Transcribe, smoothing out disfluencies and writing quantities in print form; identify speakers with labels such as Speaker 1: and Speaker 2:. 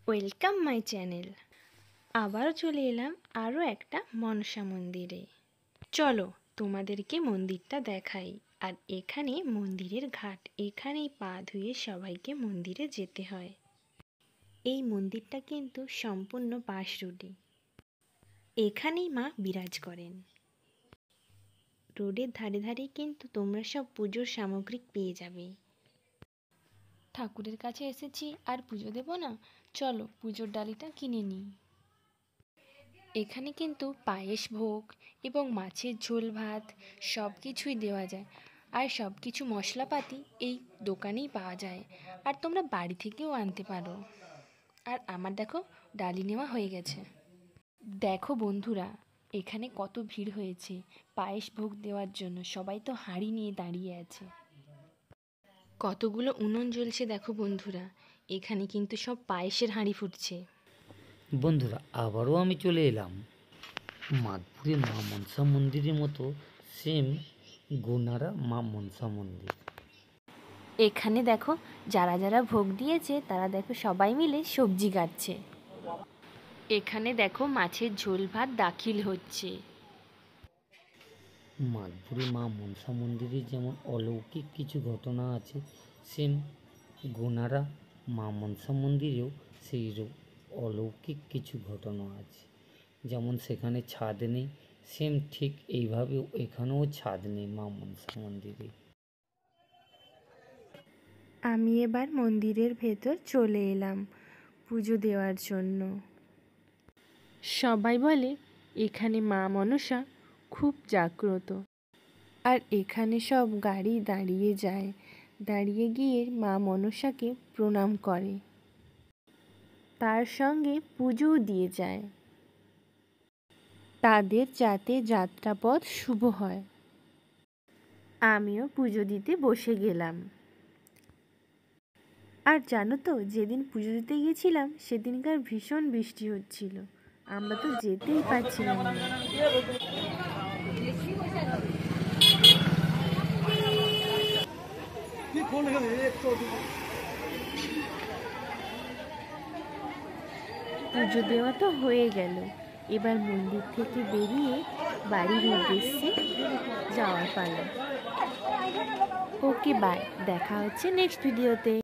Speaker 1: Welcome my channel. আবারও চলে এলাম আরও একটা মনসা মন্দিরে। চলো তোমাদেরকে মন্দিরটা দেখাই। আর এখানে মন্দিরের ঘাট, এখানেই পা ধুয়ে সবাইকে মন্দিরে যেতে হয়। এই মন্দিরটা কিন্তু সম্পূর্ণ বাঁশ রোডে, এখানেই মা বিরাজ করেন। রোডের ধারে ধারেই কিন্তু তোমরা সব পুজোর সামগ্রী পেয়ে যাবে। ঠাকুরের কাছে এসেছি, আর পুজো দেব না? চলো পুজোর ডালিটা কিনে নিই। এখানে কিন্তু পায়েস ভোগ এবং মাছের ঝোল ভাত সব কিছুই দেওয়া যায়। আর সব কিছু মশলাপাতি এই দোকানেই পাওয়া যায়, আর তোমরা বাড়ি থেকেও আনতে পারো। আর আমার দেখো ডালি নেওয়া হয়ে গেছে। দেখো বন্ধুরা, এখানে কত ভিড় হয়েছে পায়েস ভোগ দেওয়ার জন্য। সবাই তো হাঁড়ি নিয়ে দাঁড়িয়ে আছে। কতগুলো উনুন জ্বলছে দেখো বন্ধুরা। এখানে কিন্তু সব পায়েসের হাঁড়ি ফুটছে।
Speaker 2: বন্ধুরা, আবারও আমি চলে এলাম মাদপুরের মা মনসা মন্দিরের মতো সেম গোনারা মা মনসা মন্দির।
Speaker 1: এখানে দেখো যারা যারা ভোগ দিয়েছে তারা দেখো সবাই মিলে সবজি কাটছে। এখানে দেখো মাছের ঝোল ভাত দাখিল হচ্ছে।
Speaker 2: মাদপুরের মা মনসা মন্দিরে যেমন অলৌকিক কিছু ঘটনা আছে, সেম গোনারা মা মনসা মন্দিরেও সেই অলৌকিক কিছু ঘটনা আছে। যেমন সেখানে ছাদ নেই, সেম ঠিক এইভাবেও এখানেও ছাদ নেই মা মনসা মন্দিরে।
Speaker 1: আমি এবার মন্দিরের ভেতর চলে এলাম পুজো দেওয়ার জন্য। সবাই বলে এখানে মা মনসা খুব জাগ্রত। আর এখানে সব গাড়ি দাঁড়িয়ে যায়, দাঁড়িয়ে গিয়ে মা মনসাকে প্রণাম করে, তার সঙ্গে পুজোও দিয়ে যায়, তাদের যাতে যাত্রাপথ শুভ হয়। আমিও পুজো দিতে বসে গেলাম। আর জানো তো, যেদিন পুজো দিতে গেছিলাম সেদিনকার ভীষণ বৃষ্টি হচ্ছিল, আমরা তো যেতেই পারছিলাম না। পুজো দেওয়া তো হয়ে গেল, এবার মন্দির থেকে বেরিয়ে বাড়ির উদ্দেশ্যে যাওয়ার পালা। ওকে বাই, দেখা হচ্ছে নেক্সট ভিডিওতে।